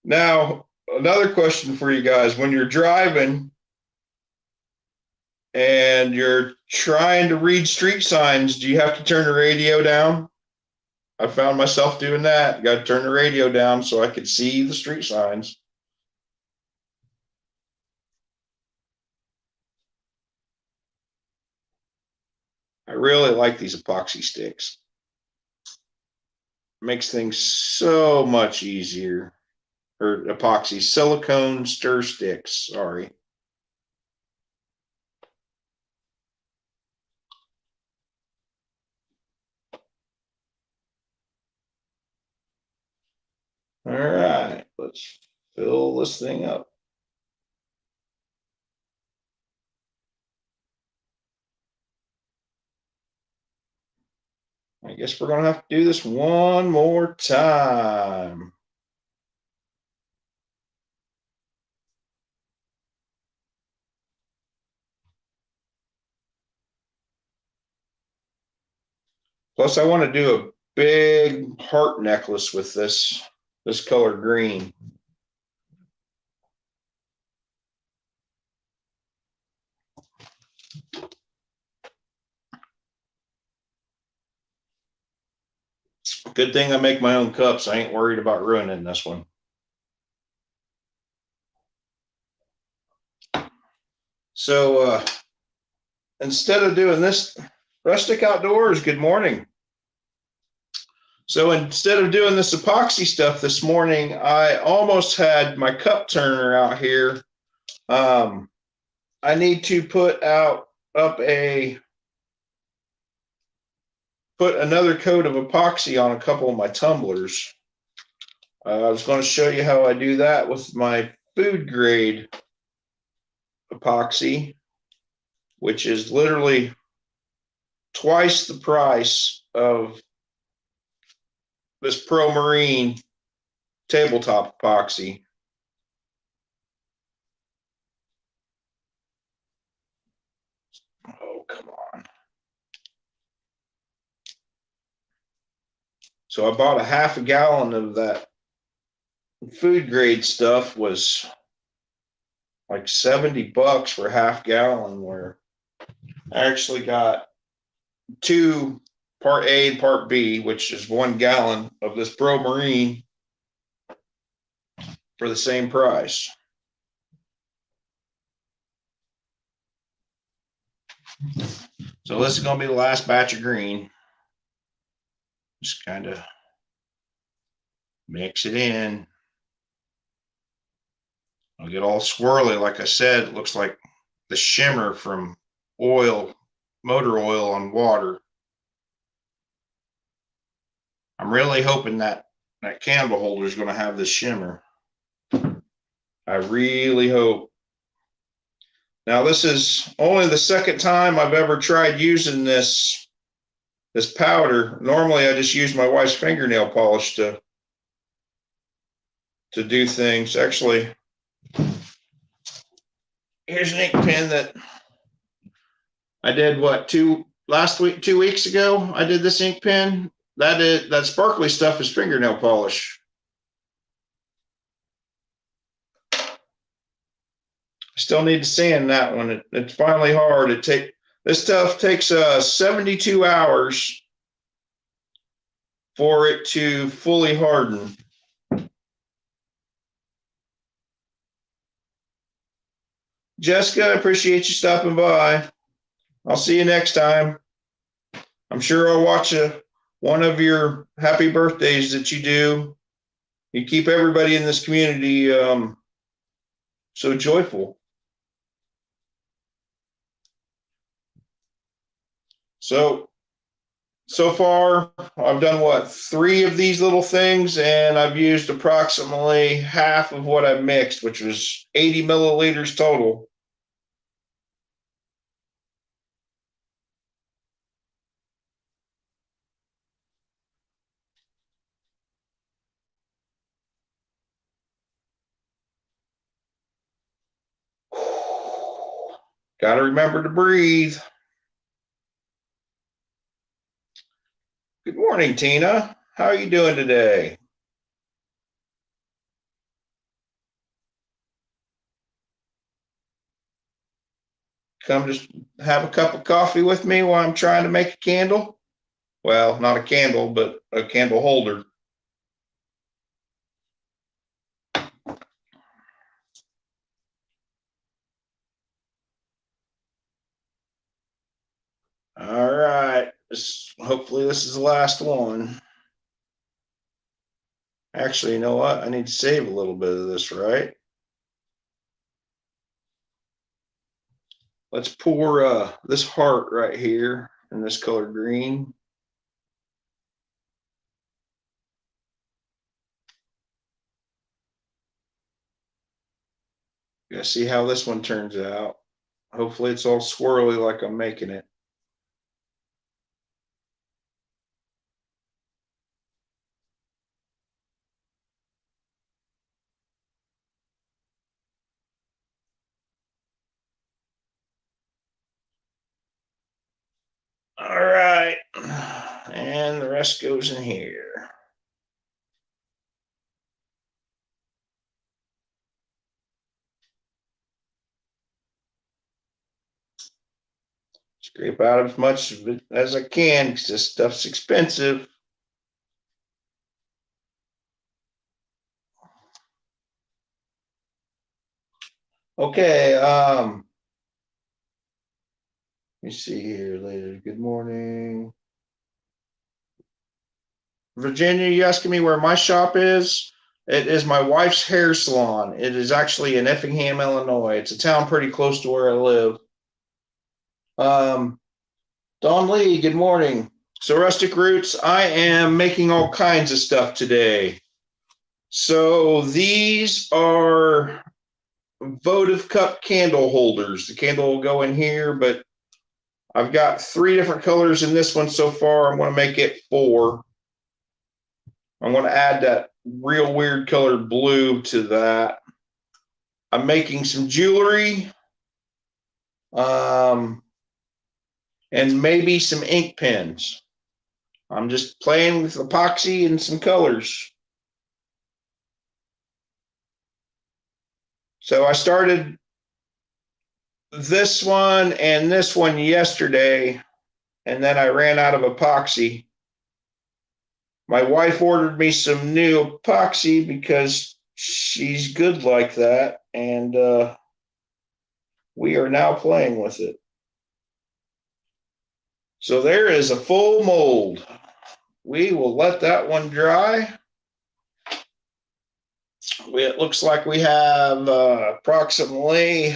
Now, another question for you guys. When you're driving and you're trying to read street signs, do you have to turn the radio down? I found myself doing that. Got to turn the radio down so I could see the street signs. I really like these epoxy sticks. Makes things so much easier. Or epoxy, silicone stir sticks, sorry. All right, let's fill this thing up. I guess we're going to have to do this one more time. Plus, I want to do a big heart necklace with this color green. Good thing I make my own cups. I ain't worried about ruining this one. So instead of doing this, Rustic Outdoors, good morning. So instead of doing this epoxy stuff this morning, I almost had my cup turner out here. I need to put another coat of epoxy on a couple of my tumblers. I was going to show you how I do that with my food grade epoxy, which is literally twice the price of this Pro Marine tabletop epoxy. Oh, come on. So I bought a half a gallon of that food grade stuff, was like $70 for a half gallon, where I actually got 2 part A and part B, which is 1 gallon of this Pro Marine for the same price. So this is going to be the last batch of green. Just kind of mix it in. It'll get all swirly. Like I said, it looks like the shimmer from oil, motor oil on water. I'm really hoping that that candle holder is going to have this shimmer. I really hope. Now, this is only the second time I've ever tried using this powder. Normally, I just use my wife's fingernail polish to do things. Actually, here's an ink pen that I did two weeks ago. I did this ink pen. That sparkly stuff is fingernail polish. I still need to sand that one. It's finally hard. This stuff takes 72 hours for it to fully harden. Jessica, I appreciate you stopping by. I'll see you next time. I'm sure I'll watch one of your happy birthdays that you do. You keep everybody in this community so joyful. So far, I've done 3 of these little things, and I've used approximately half of what I've mixed, which was 80 milliliters total. Got to remember to breathe. Good morning, Tina. How are you doing today? Come just have a cup of coffee with me while I'm trying to make a candle. Well, not a candle, but a candle holder. All right. Hopefully this is the last one. Actually, you know what? I need to save a little bit of this, right? Let's pour this heart right here in this color green. Gotta see how this one turns out. Hopefully it's all swirly like I'm making it. All right. And the rest goes in here. Scrape out as much of it as I can because this stuff's expensive. Okay, let me see here later. Good morning. Virginia, you asking me where my shop is? It is my wife's hair salon. It is actually in Effingham, Illinois. It's a town pretty close to where I live. Don Lee, good morning. So Rustic Roots, I am making all kinds of stuff today. So these are votive cup candle holders. The candle will go in here, but I've got 3 different colors in this one so far. I'm going to make it 4. I'm going to add that real weird colored blue to that. I'm making some jewelry, and maybe some ink pens. I'm just playing with epoxy and some colors. So I started this one and this one yesterday, and then I ran out of epoxy. My wife ordered me some new epoxy because she's good like that, and we are now playing with it. So there is a full mold. We will let that one dry. It looks like we have approximately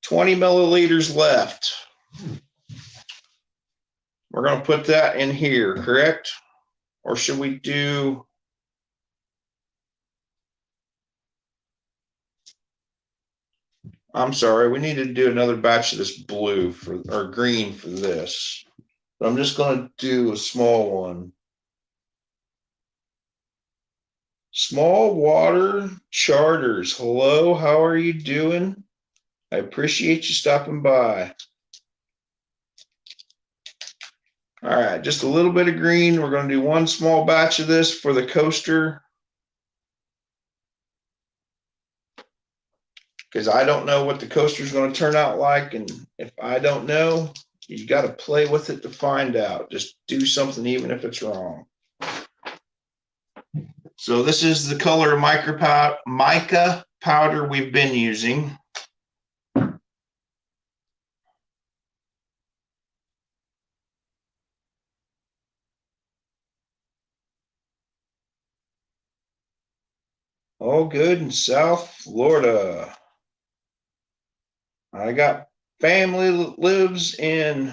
20 milliliters left. We're going to put that in here, correct? Or should we do... I'm sorry, we need to do another batch of this blue or green for this. But I'm just going to do a small one. Small Water Charters. Hello, how are you doing? I appreciate you stopping by. All right, just a little bit of green. We're going to do one small batch of this for the coaster. Because I don't know what the coaster is going to turn out like. And if I don't know, you got to play with it to find out. Just do something even if it's wrong. So this is the color of mica powder we've been using. All good in South Florida. I got family that lives in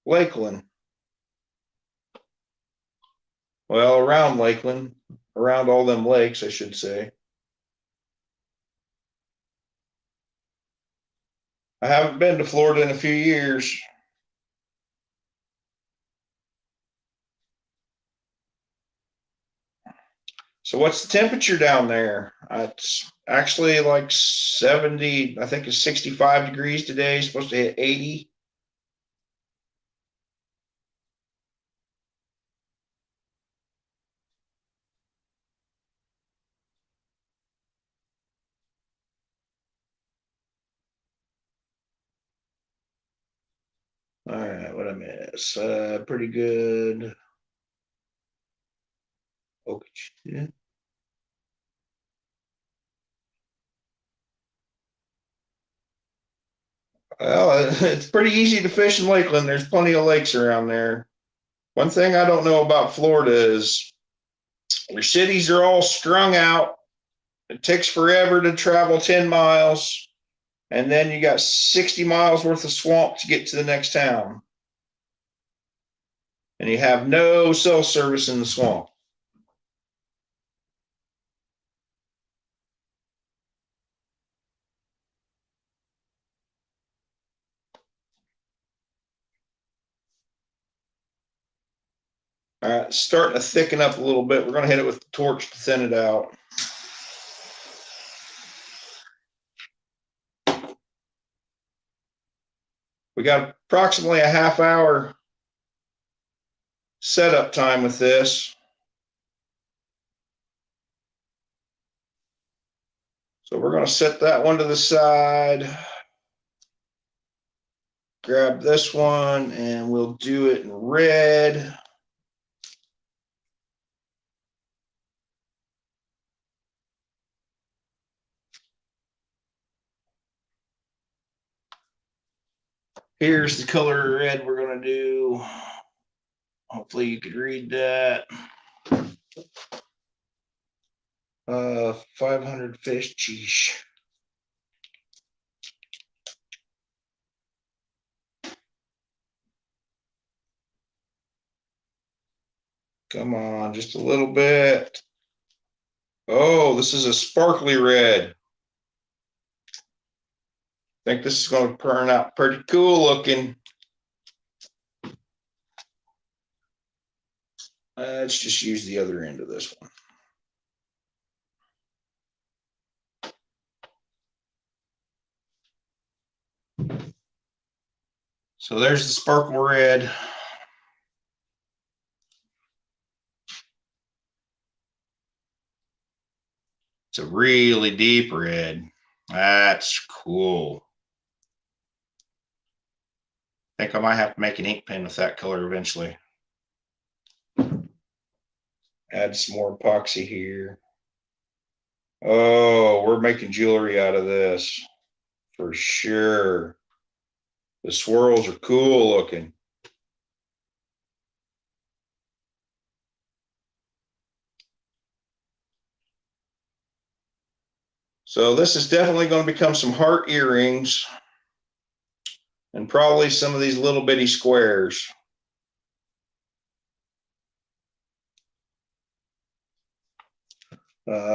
Lakeland. Well, around Lakeland, around all them lakes, I should say. I haven't been to Florida in a few years. So what's the temperature down there? It's actually like 70, I think it's 65 degrees today. It's supposed to hit 80. All right, what I miss? Pretty good. Okay. Well, it's pretty easy to fish in Lakeland. There's plenty of lakes around there. One thing I don't know about Florida is your cities are all strung out. It takes forever to travel 10 miles. And then you got 60 miles worth of swamp to get to the next town. And you have no cell service in the swamp. All right, starting to thicken up a little bit. We're going to hit it with the torch to thin it out. We got approximately a half hour setup time with this. So we're going to set that one to the side. Grab this one and we'll do it in red. Here's the color red we're going to do. Hopefully you could read that. 500 fish, geez. Come on, just a little bit. Oh, this is a sparkly red. I think this is going to turn out pretty cool looking. Let's just use the other end of this one. So there's the sparkle red. It's a really deep red. That's cool. I think I might have to make an ink pen with that color eventually. Add some more epoxy here. Oh, we're making jewelry out of this for sure. The swirls are cool looking. So this is definitely going to become some heart earrings and probably some of these little bitty squares. Glad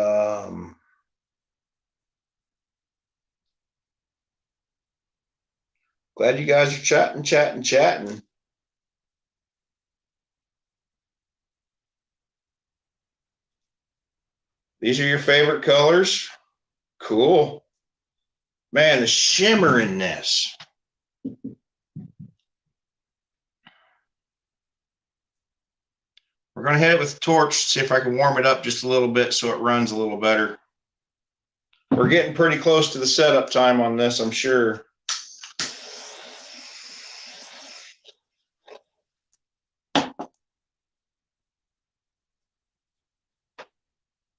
you guys are chatting. These are your favorite colors? Cool. Man, the shimmer in this. We're going to hit it with the torch, see if I can warm it up just a little bit so it runs a little better. We're getting pretty close to the setup time on this, I'm sure.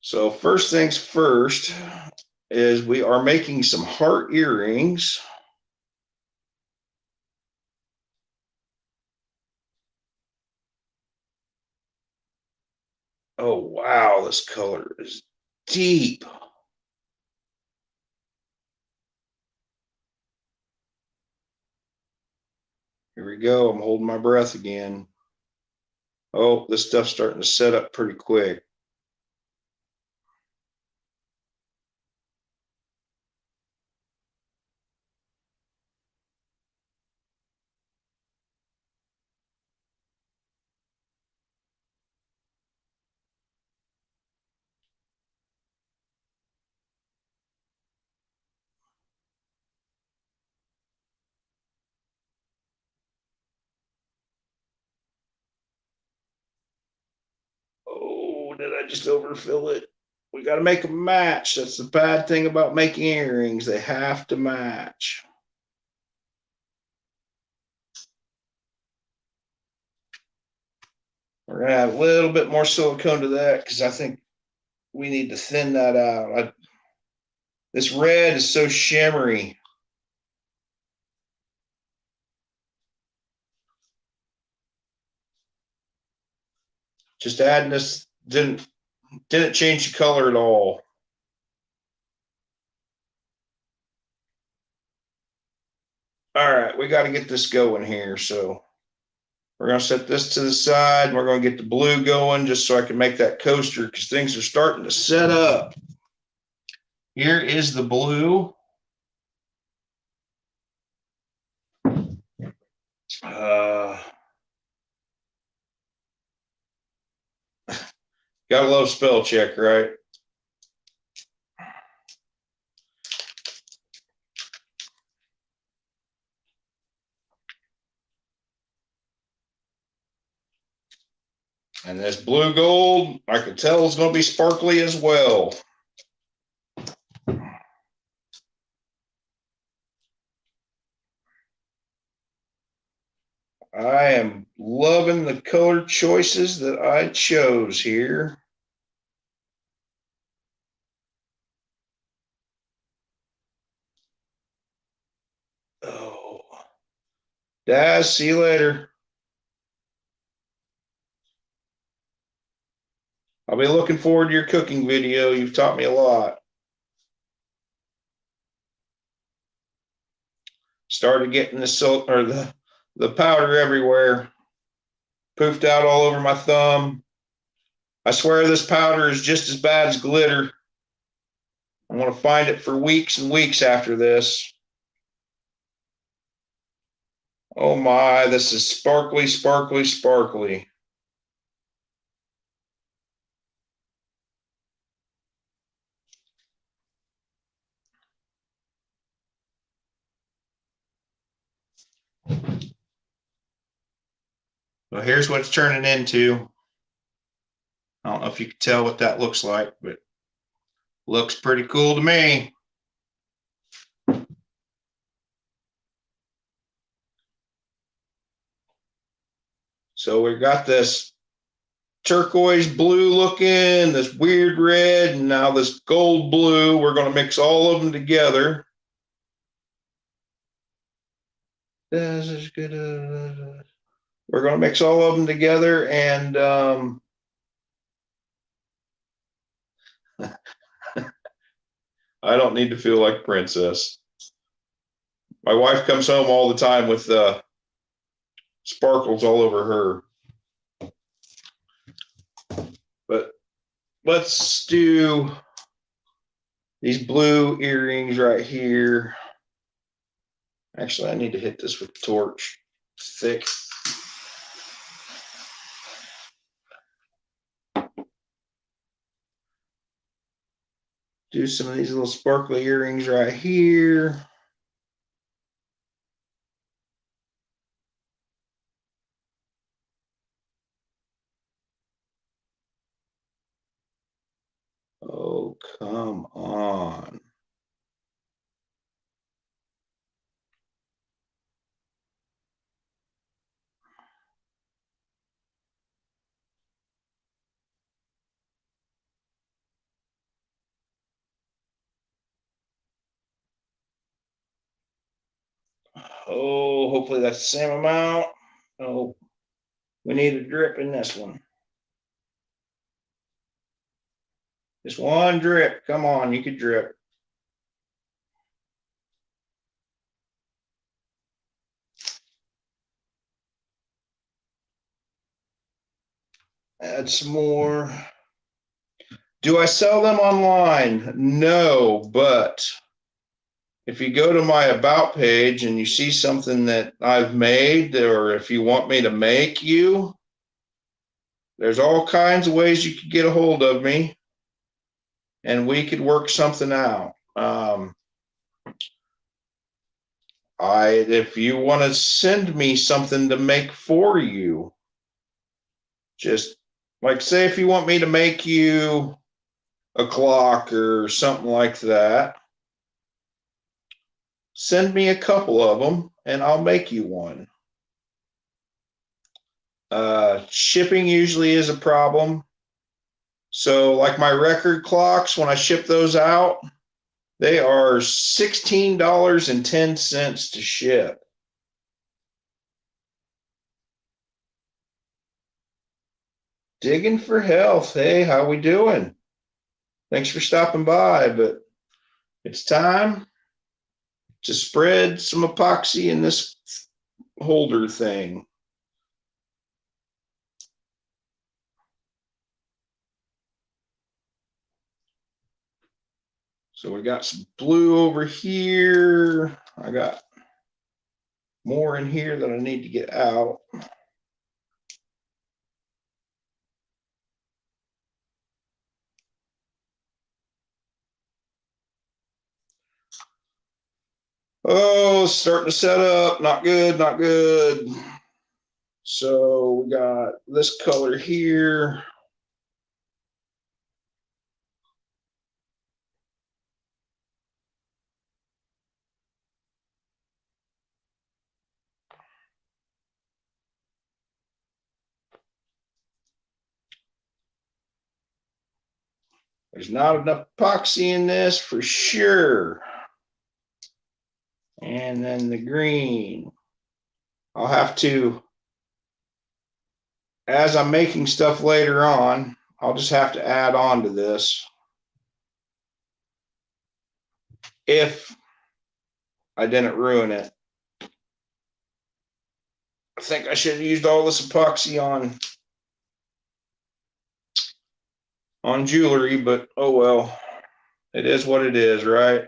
So first things first is we are making some heart earrings. Oh, wow, this color is deep. Here we go. I'm holding my breath again. Oh, this stuff's starting to set up pretty quick. Oh, did I just overfill it? We got to make a match. That's the bad thing about making earrings. They have to match. We're going to add a little bit more silicone to that because I think we need to thin that out. This red is so shimmery. Just adding this didn't change the color at all. All right, we got to get this going here. So we're going to set this to the side. And we're going to get the blue going just so I can make that coaster because things are starting to set up. Here is the blue. Gotta love spell check, right? And this blue gold, I can tell is going to be sparkly as well. I am loving the color choices that I chose here. Oh, Daz, see you later. I'll be looking forward to your cooking video. You've taught me a lot. Started getting the silk or the powder everywhere. Poofed out all over my thumb. I swear this powder is just as bad as glitter. I'm going to find it for weeks and weeks after this. Oh my, this is sparkly, sparkly, sparkly. Well, here's what it's turning into. I don't know if you can tell what that looks like, but looks pretty cool to me. So we got this turquoise blue looking, this weird red, and now this gold blue. We're going to mix all of them together. This is good. We're going to mix all of them together and I don't need to feel like a princess. My wife comes home all the time with sparkles all over her. But let's do these blue earrings right here. Actually, I need to hit this with the torch. It's thick. Do some of these little sparkly earrings right here. Oh, come on. Oh, hopefully that's the same amount. Oh, we need a drip in this one. Just one drip. Come on, you could drip. Add some more. Do I sell them online? No, but if you go to my about page and you see something that I've made, or if you want me to make you, there's all kinds of ways you could get a hold of me and we could work something out. If you want to send me something to make for you, just like say if you want me to make you a clock or something like that, send me a couple of them and I'll make you one. Shipping usually is a problem. So like my record clocks, when I ship those out, they are $16.10 to ship. Digging for health. Hey, how we doing? Thanks for stopping by, but it's time to spread some epoxy in this holder thing. So we got some blue over here. I got more in here that I need to get out. Oh, starting to set up. Not good, not good. So we got this color here. There's not enough epoxy in this for sure. And then the green. I'll have to, as I'm making stuff later on, I'll just have to add on to this. If I didn't ruin it. I think I should have used all this epoxy on jewelry, but oh well. It is what it is, right?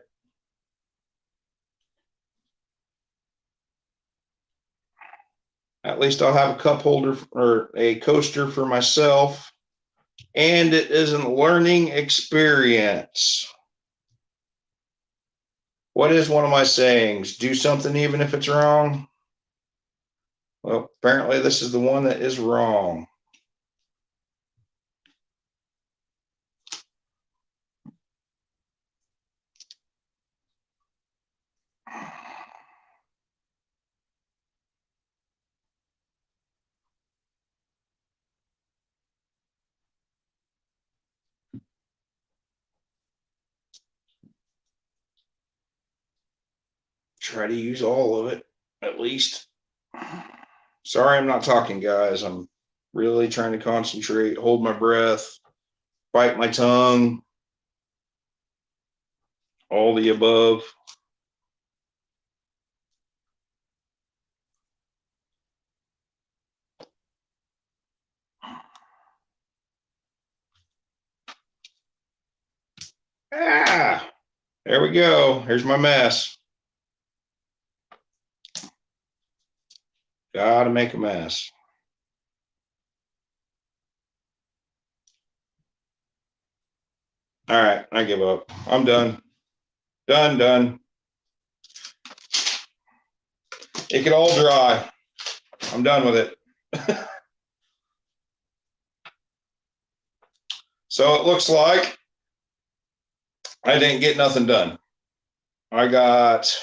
At least I'll have a cup holder or a coaster for myself. And it is a learning experience. What is one of my sayings? Do something even if it's wrong. Well, apparently this is the one that is wrong. Try to use all of it, at least. Sorry, I'm not talking, guys. I'm really trying to concentrate, hold my breath, bite my tongue. all the above. Ah, there we go. Here's my mess. Gotta make a mess. All right, I give up. I'm done. Done. It can all dry. I'm done with it. So it looks like I didn't get nothing done. I got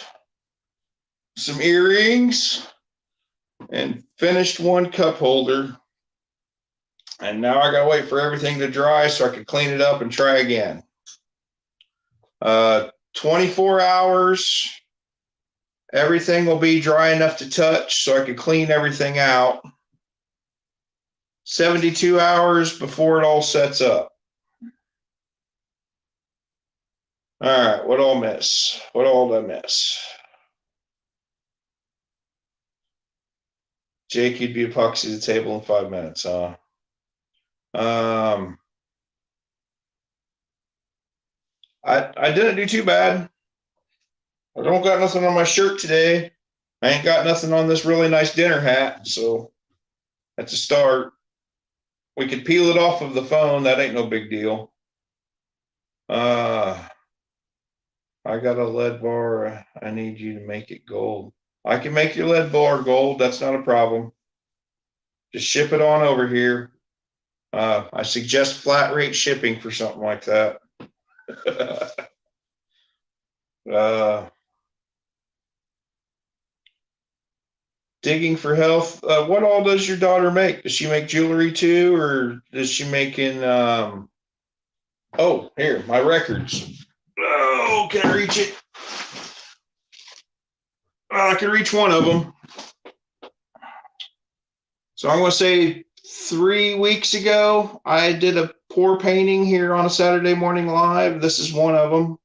some earrings and finished one cup holder. And now I gotta wait for everything to dry so I can clean it up and try again. 24 hours, everything will be dry enough to touch so I can clean everything out. 72 hours before it all sets up. All right, what all miss? What all did I miss? Jake, you'd be epoxy the table in 5 minutes, huh? I didn't do too bad. I don't got nothing on my shirt today. I ain't got nothing on this really nice dinner hat, so that's a start. We could peel it off of the phone. That ain't no big deal. I got a lead bar. I need you to make it gold. I can make your lead bar gold. That's not a problem. Just ship it on over here. I suggest flat rate shipping for something like that. Digging for health. What all does your daughter make? Does she make jewelry too, or does she make in? Oh, here, my records. Oh, can I reach it? I can reach one of them. So I'm going to say 3 weeks ago, I did a pour painting here on a Saturday morning live. This is one of them.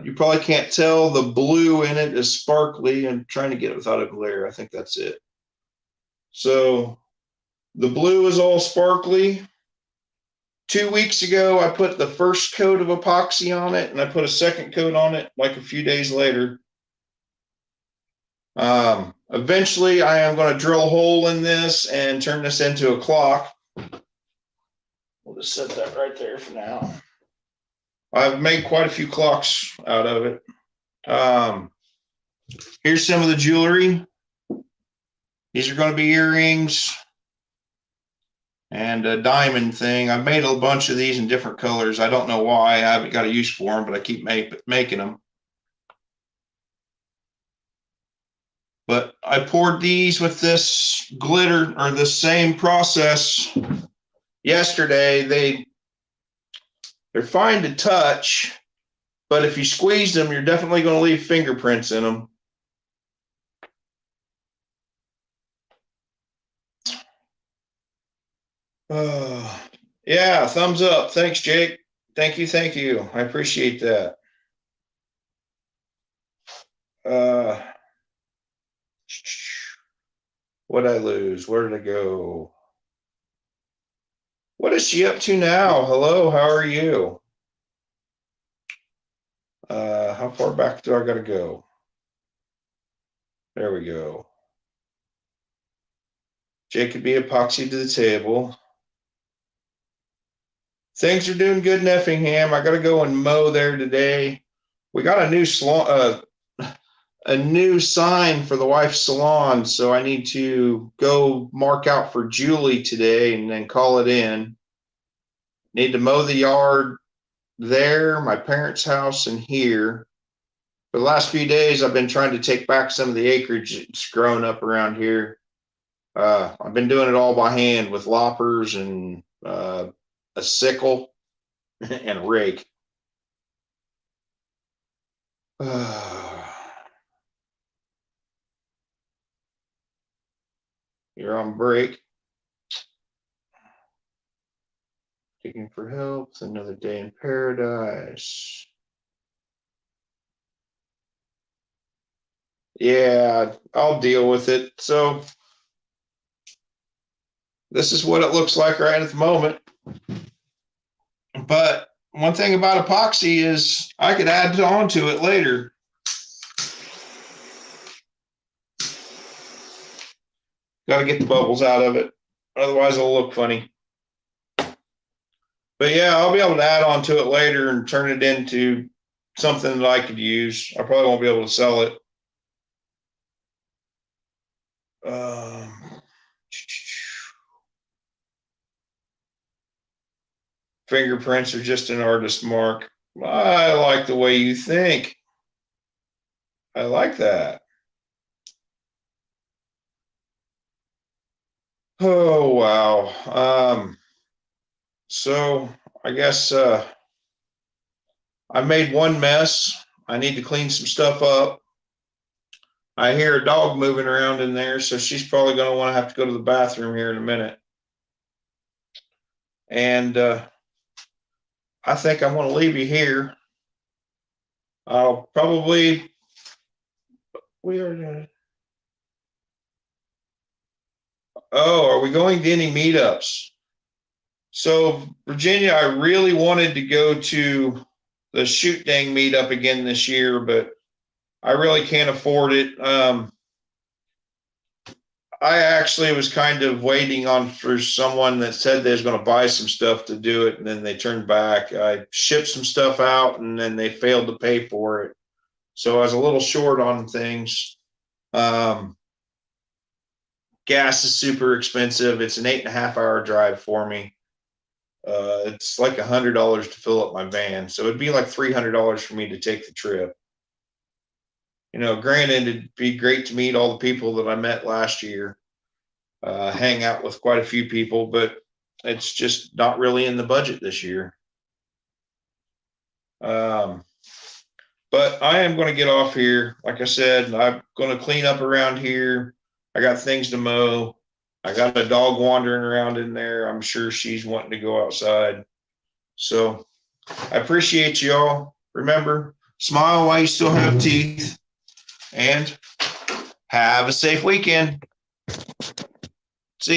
You probably can't tell the blue in it is sparkly. I'm trying to get it without a glare. I think that's it. So the blue is all sparkly. 2 weeks ago, I put the first coat of epoxy on it, and I put a second coat on it like a few days later. Eventually, I am going to drill a hole in this and turn this into a clock. We'll just set that right there for now. I've made quite a few clocks out of it. Here's some of the jewelry. These are going to be earrings and a diamond thing. I've made a bunch of these in different colors. I don't know why. I haven't got a use for them, but I keep making them. But I poured these with this glitter or the same process yesterday. They're fine to touch, but if you squeeze them, you're definitely going to leave fingerprints in them. Yeah, thumbs up. Thanks, Jake. Thank you. I appreciate that. What'd I lose? Where did I go? What is she up to now? Hello, how are you? How far back do I gotta go? There we go. Jake could be epoxy to the table. Things are doing good in Effingham. I gotta go and mow there today. We got a new salon, a new sign for the wife's salon, so I need to go mark out for Julie today and then call it in. Need to mow the yard there, my parents' house, and here. For the last few days, I've been trying to take back some of the acreage that's grown up around here. I've been doing it all by hand with loppers and a sickle and a rake. You're on break. Digging for help. It's another day in paradise. Yeah, I'll deal with it. So this is what it looks like right at the moment. But one thing about epoxy is I could add on to it later. Got to get the bubbles out of it. Otherwise it'll look funny. But yeah, I'll be able to add on to it later and turn it into something that I could use. I probably won't be able to sell it. Fingerprints are just an artist mark. I like the way you think. I like that. Oh, wow. So I guess I made one mess. I need to clean some stuff up. I hear a dog moving around in there, so she's probably going to want to have to go to the bathroom here in a minute. And I think I'm going to leave you here. I'll probably, are we going to any meetups? So Virginia, I really wanted to go to the Shoot Dang meetup again this year, but I really can't afford it. I actually was kind of waiting on for someone that said they was going to buy some stuff to do it, and then they turned back. I shipped some stuff out, and then they failed to pay for it. So I was a little short on things. Gas is super expensive. It's an 8.5 hour drive for me. It's like $100 to fill up my van. So it'd be like $300 for me to take the trip. You know, granted, it'd be great to meet all the people that I met last year, hang out with quite a few people, but it's just not really in the budget this year. But I am going to get off here. Like I said, I'm going to clean up around here. I got things to mow. I got a dog wandering around in there. I'm sure she's wanting to go outside. So I appreciate y'all. Remember, smile while you still have teeth, and have a safe weekend.